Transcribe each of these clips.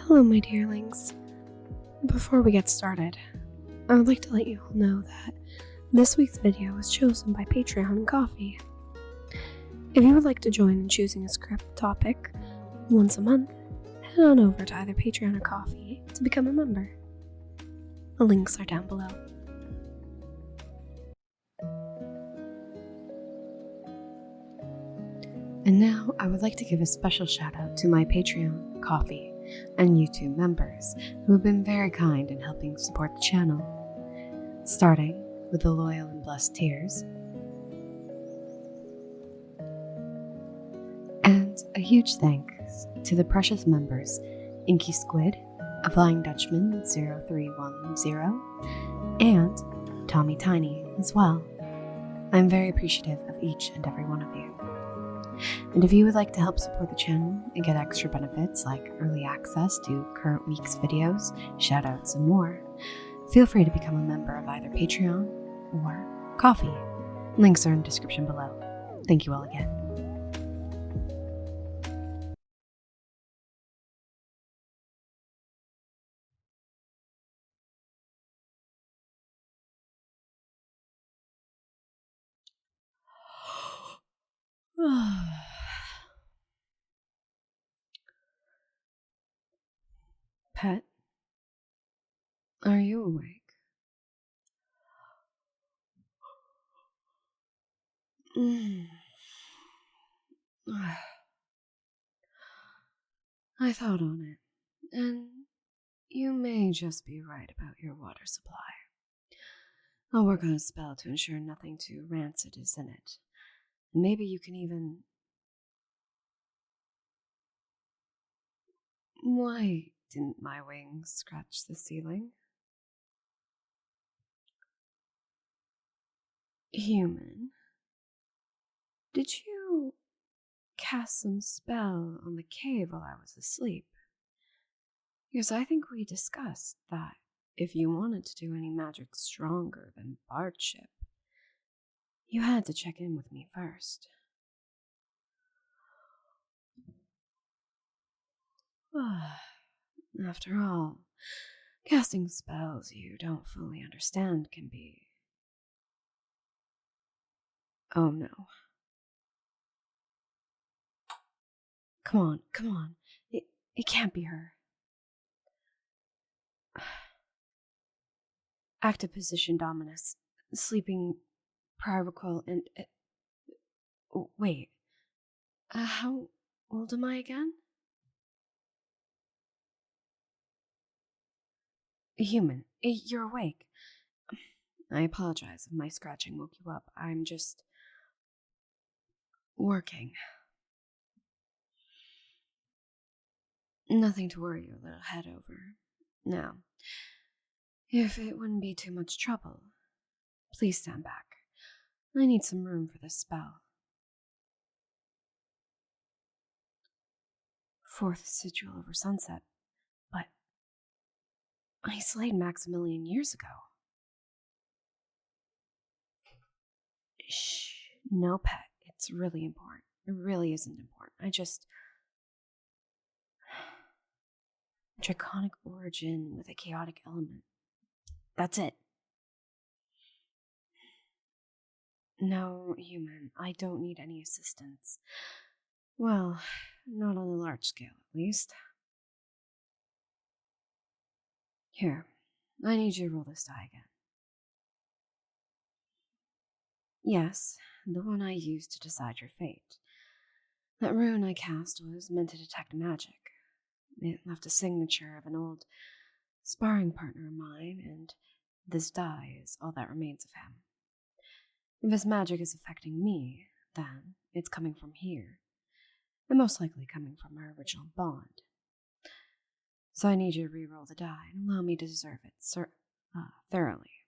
Hello, my dearlings. Before we get started, I would like to let you all know that this week's video was chosen by Patreon and Coffee. If you would like to join in choosing a script topic once a month, head on over to either Patreon or Coffee to become a member. The links are down below. And now I would like to give a special shout out to my Patreon, Coffee, and YouTube members who have been very kind in helping support the channel, starting with the loyal and blessed tiers. And a huge thanks to the precious members Inky Squid, a Flying Dutchman 0310, and Tommy Tiny as well. I'm very appreciative of each and every one of you. And if you would like to help support the channel and get extra benefits like early access to current week's videos, shoutouts, and more, feel free to become a member of either Patreon or Coffee. Links are in the description below. Thank you all again. Pet, are you awake? I thought on it, and you may just be right about your water supply. I'll work on a spell to ensure nothing too rancid is in it. Maybe you can even... Why didn't my wings scratch the ceiling? Human, did you cast some spell on the cave while I was asleep? Because I think we discussed that if you wanted to do any magic stronger than bardship, you had to check in with me first. After all, casting spells you don't fully understand can be... Oh no. Come on. It can't be her. Active position dominus, sleeping privacle, and... wait. How old am I again? Human, you're awake. I apologize if my scratching woke you up. I'm just... working. Nothing to worry your little head over. Now, if it wouldn't be too much trouble, please stand back. I need some room for this spell. Fourth sigil over sunset, but I slayed Maximilian years ago. Shh, no, pet. It's really important. It really isn't important. I just... Draconic origin with a chaotic element. That's it. No, human, I don't need any assistance. Well, not on a large scale, at least. Here, I need you to roll this die again. Yes, the one I used to decide your fate. That rune I cast was meant to detect magic. It left a signature of an old sparring partner of mine, and this die is all that remains of him. If his magic is affecting me, then it's coming from here, and most likely coming from our original bond. So I need you to re-roll the die and allow me to observe it thoroughly.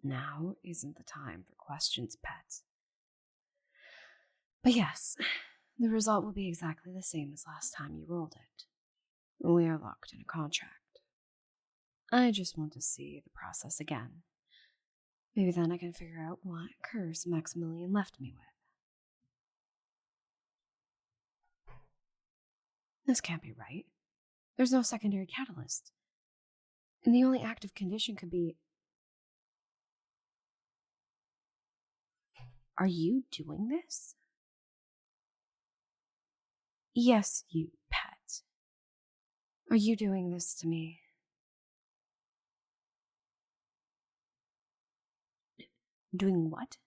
Now isn't the time for questions, pet. But yes, the result will be exactly the same as last time you rolled it. We are locked in a contract. I just want to see the process again. Maybe then I can figure out what curse Maximilian left me with. This can't be right. There's no secondary catalyst. And the only active condition could be... Are you doing this? Yes, you pet. Are you doing this to me? Doing what?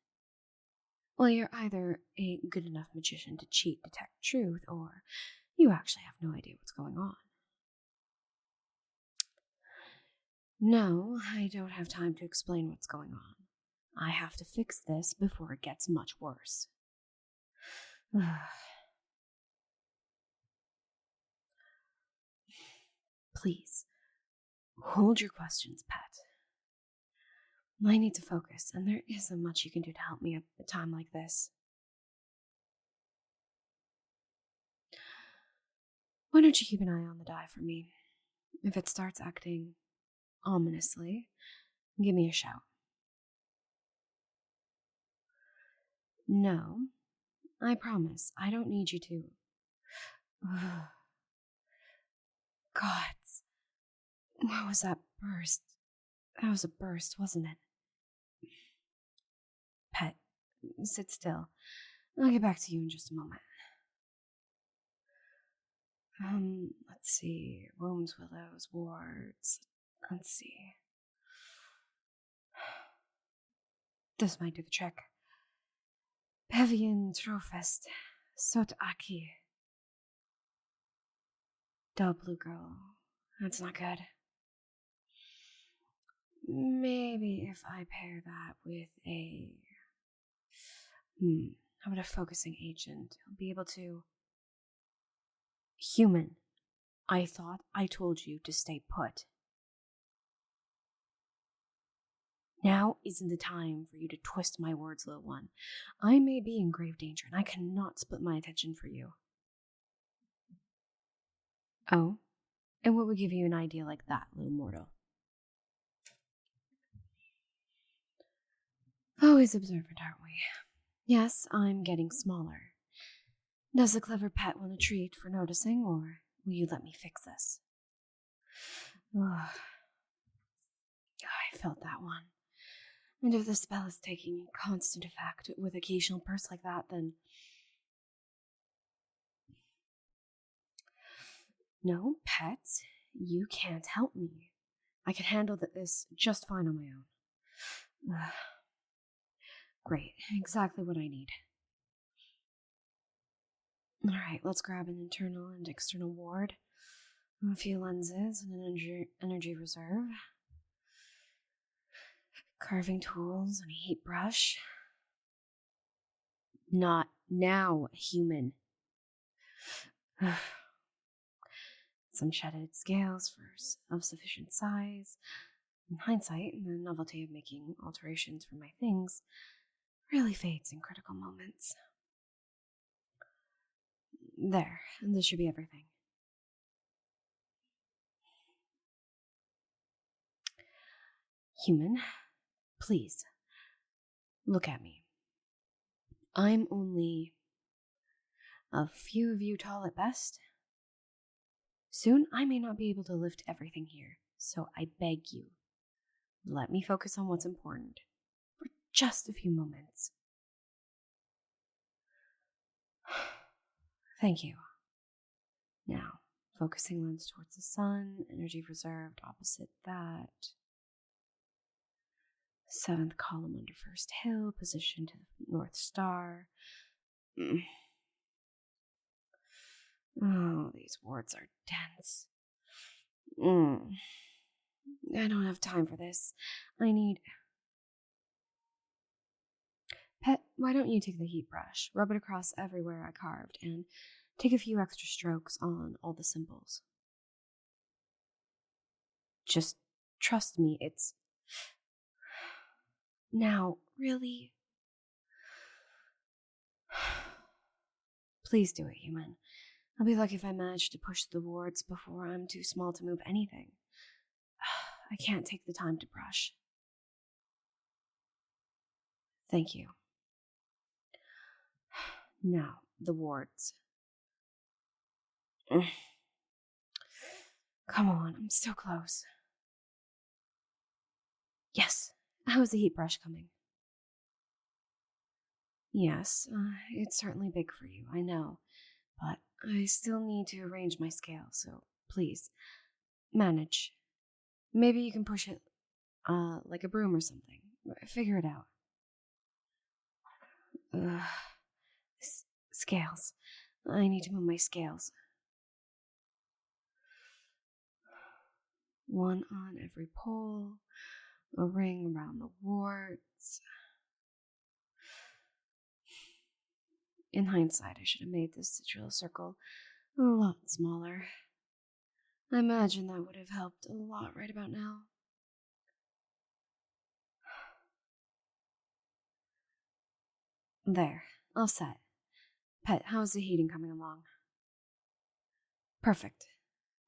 Well, you're either a good enough magician to cheat detect truth, or you actually have no idea what's going on. No, I don't have time to explain what's going on. I have to fix this before it gets much worse. Please, hold your questions, pet. I need to focus, and there isn't much you can do to help me at a time like this. Why don't you keep an eye on the die for me? If it starts acting ominously, give me a shout. No, I promise, I don't need you to. Gods, what was that burst? That was a burst, wasn't it? Pet, sit still. I'll get back to you in just a moment. Let's see. Wombs, willows, wards. Let's see. This might do the trick. Pevian Trofest. Sot Aki. Dull blue girl. That's not good. Maybe if I pair that with a... how about a focusing agent? I'll be able to... Human. I thought I told you to stay put. Now isn't the time for you to twist my words, little one. I may be in grave danger, and I cannot split my attention for you. Oh? And what would give you an idea like that, little mortal? Always observant, aren't we? Yes, I'm getting smaller. Does the clever pet want a treat for noticing, or will you let me fix this? Oh, I felt that one. And if the spell is taking constant effect with occasional bursts like that, then... No, pet, you can't help me. I can handle this just fine on my own. Great, exactly what I need. Alright, let's grab an internal and external ward, a few lenses, and an energy reserve, carving tools, and a heat brush. Not now, human. Some shedded scales of sufficient size. In hindsight, the novelty of making alterations for my things really fades in critical moments. There, this should be everything. Human, please, look at me. I'm only a few of you tall at best. Soon I may not be able to lift everything here, so I beg you, let me focus on what's important for just a few moments. Thank you. Now, focusing lens towards the sun, energy reserved opposite that. 7th column under first hill, position to the North Star. Oh, these wards are dense. I don't have time for this. I need... Pet, why don't you take the heat brush, rub it across everywhere I carved, and take a few extra strokes on all the symbols. Just trust me, it's... Now, really? Please do it, human. I'll be lucky if I manage to push the wards before I'm too small to move anything. I can't take the time to brush. Thank you. Now, the wards. Come on, I'm so close. Yes. How's the heat brush coming? Yes, it's certainly big for you, I know. But I still need to arrange my scale, so please, manage. Maybe you can push it, like a broom or something. Figure it out. Ugh. Scales. I need to move my scales. One on every pole, a ring around the warts. In hindsight, I should have made this sigil circle a lot smaller. I imagine that would have helped a lot right about now. There, all set. Pet, how's the heating coming along? Perfect.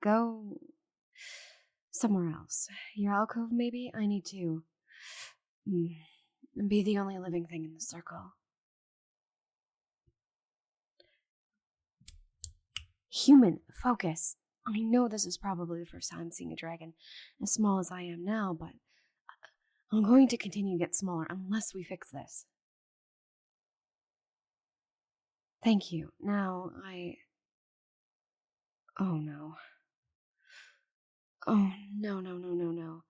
Go somewhere else. Your alcove, maybe? I need to be the only living thing in the circle. Human, focus. I know this is probably the first time seeing a dragon as small as I am now, but I'm going to continue to get smaller unless we fix this. Thank you. Now, Oh no. Oh, no.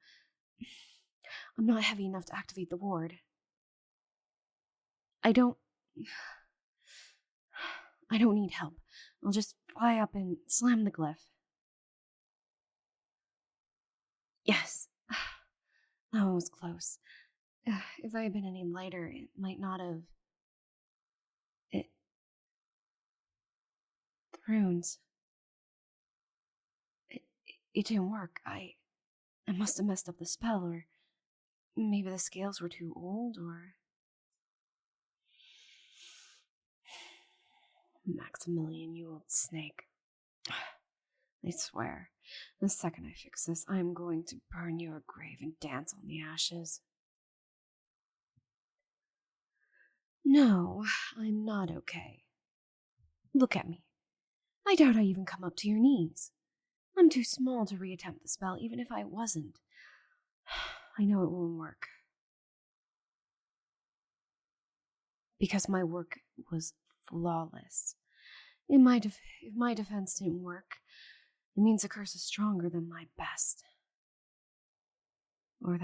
I'm not heavy enough to activate the ward. I don't need help. I'll just fly up and slam the glyph. Yes. That one was close. If I had been any lighter, it might not have... The runes... It didn't work. I must have messed up the spell, or maybe the scales were too old, or... Maximilian, you old snake. I swear, the second I fix this, I'm going to burn your grave and dance on the ashes. No, I'm not okay. Look at me. I doubt I even come up to your knees. I'm too small to reattempt the spell, even if I wasn't. I know it won't work. Because my work was flawless. If my defense didn't work, it means the curse is stronger than my best. Or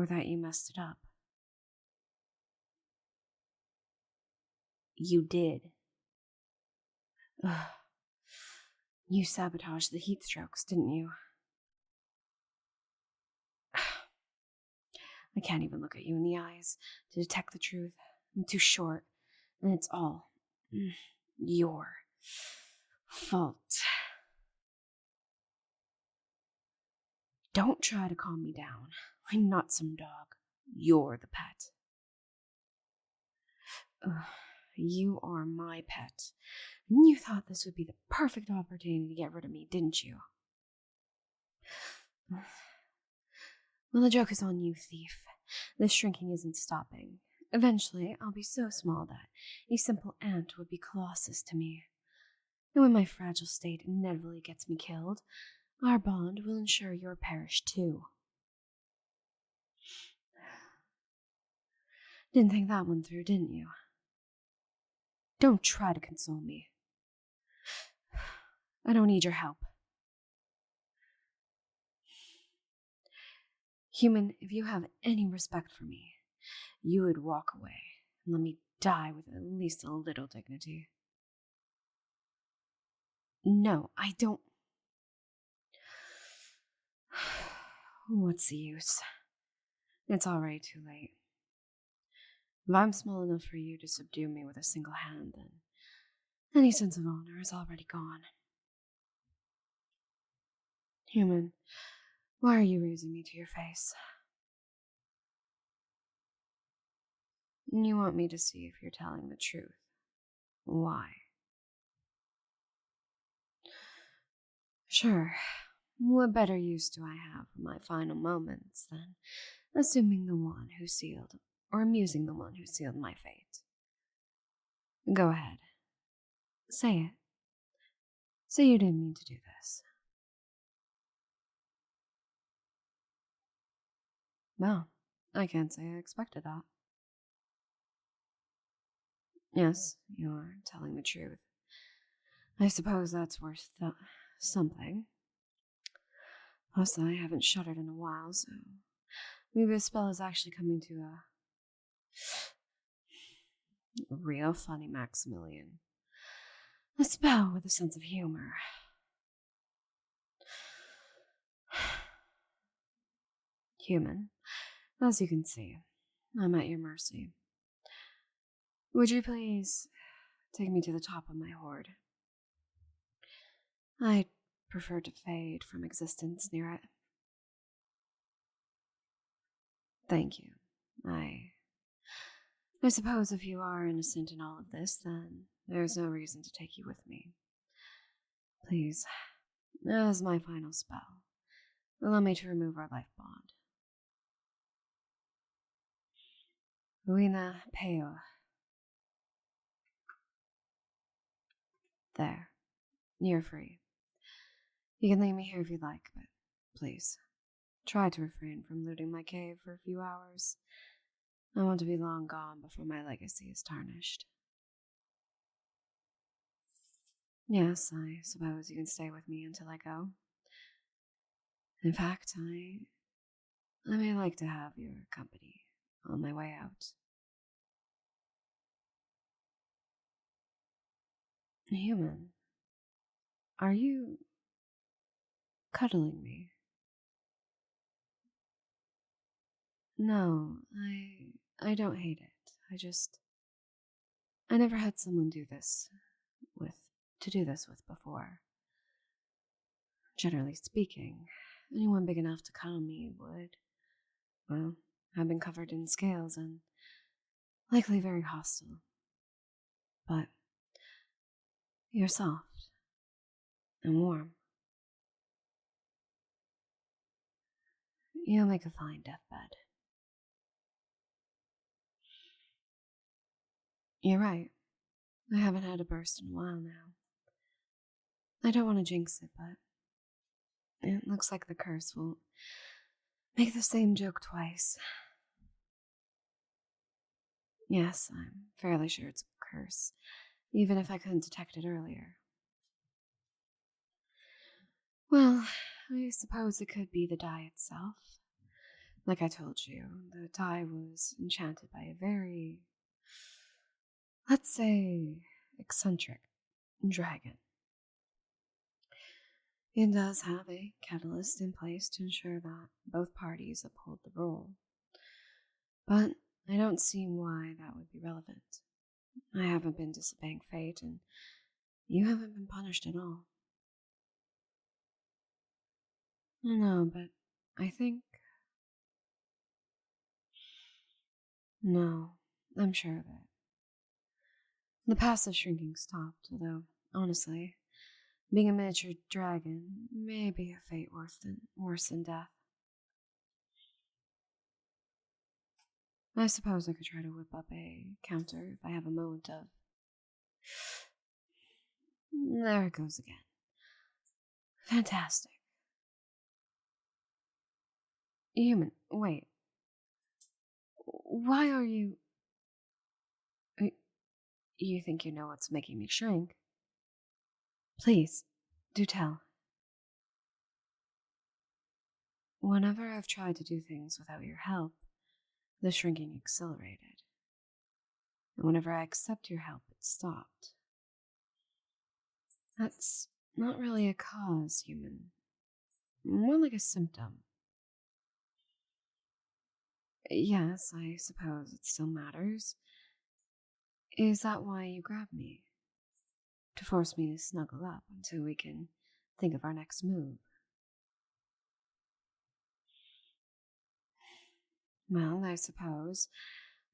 that you messed it up. You did. Ugh. You sabotaged the heat strokes, didn't you? I can't even look at you in the eyes to detect the truth. I'm too short, and it's all your fault. Don't try to calm me down. I'm not some dog. You're the pet. You are my pet. And you thought this would be the perfect opportunity to get rid of me, didn't you? Well, the joke is on you, thief. This shrinking isn't stopping. Eventually, I'll be so small that a simple ant would be colossus to me. And when my fragile state inevitably gets me killed, our bond will ensure your perish too. Didn't think that one through, didn't you? Don't try to console me. I don't need your help. Human, if you have any respect for me, you would walk away and let me die with at least a little dignity. No, I don't. What's the use? It's already too late. If I'm small enough for you to subdue me with a single hand, then any sense of honor is already gone. Human, why are you raising me to your face? You want me to see if you're telling the truth. Why? Sure. What better use do I have for my final moments than assuming the one who sealed, or amusing the one who sealed my fate? Go ahead. Say it. So you didn't mean to do this. Well, I can't say I expected that. Yes, you're telling the truth. I suppose that's worth something. Plus, I haven't shuddered in a while, so maybe the spell is actually coming to a real funny Maximilian. A spell with a sense of humor. Human, as you can see, I'm at your mercy. Would you please take me to the top of my hoard? I'd prefer to fade from existence near it. Thank you. I suppose if you are innocent in all of this, then there's no reason to take you with me. Please, as my final spell, allow me to remove our life bond. Uina Peo. There. You're free. You can leave me here if you like, but please, try to refrain from looting my cave for a few hours. I want to be long gone before my legacy is tarnished. Yes, I suppose you can stay with me until I go. In fact, I may like to have your company on my way out. Human, are you cuddling me? No, I don't hate it. I never had someone to do this with before. Generally speaking, anyone big enough to cuddle me would, well, have been covered in scales and likely very hostile. But you're soft and warm. You'll make a fine deathbed. You're right. I haven't had a burst in a while now. I don't want to jinx it, but it looks like the curse will make the same joke twice. Yes, I'm fairly sure it's a curse, even if I couldn't detect it earlier. Well, I suppose it could be the dye itself. Like I told you, the dye was enchanted by a very, let's say, eccentric dragon. It does have a catalyst in place to ensure that both parties uphold the rule. But I don't see why that would be relevant. I haven't been disobeying fate, and you haven't been punished at all. I know, but I think... No, I'm sure of it. The passive shrinking stopped, although, honestly, being a miniature dragon may be a fate worse than death. I suppose I could try to whip up a counter if I have a moment of... There it goes again. Fantastic. Human, wait. Why are you... You think you know what's making me shrink? Please, do tell. Whenever I've tried to do things without your help, the shrinking accelerated. And whenever I accept your help, it stopped. That's not really a cause, human. More like a symptom. Yes, I suppose it still matters. Is that why you grabbed me? To force me to snuggle up until we can think of our next move? Well, I suppose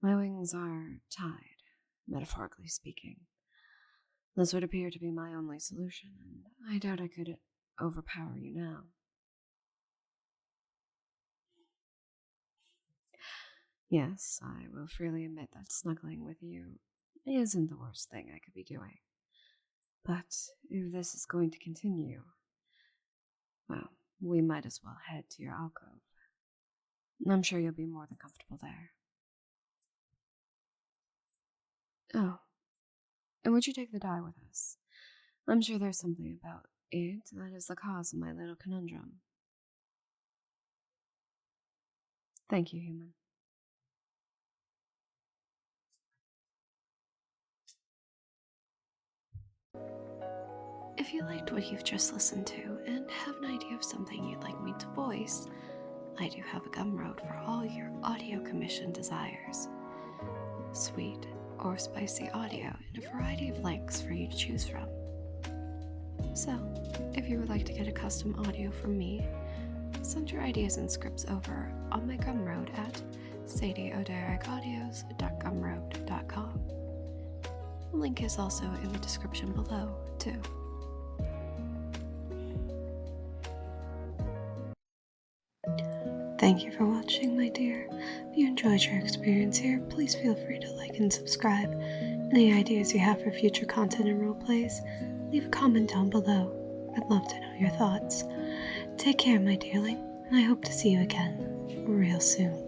my wings are tied, metaphorically speaking. This would appear to be my only solution, and I doubt I could overpower you now. Yes, I will freely admit that snuggling with you isn't the worst thing I could be doing. But if this is going to continue, well, we might as well head to your alcove. I'm sure you'll be more than comfortable there. Oh, and would you take the die with us? I'm sure there's something about it that is the cause of my little conundrum. Thank you, human. If you liked what you've just listened to and have an idea of something you'd like me to voice, I do have a Gumroad for all your audio commission desires. Sweet or spicy audio in a variety of lengths for you to choose from. So, if you would like to get a custom audio from me, send your ideas and scripts over on my Gumroad at sadieodericaudios.gumroad.com. The link is also in the description below, too. Thank you for watching, my dear. If you enjoyed your experience here, please feel free to like and subscribe. Any ideas you have for future content and roleplays, leave a comment down below. I'd love to know your thoughts. Take care, my dearling, and I hope to see you again real soon.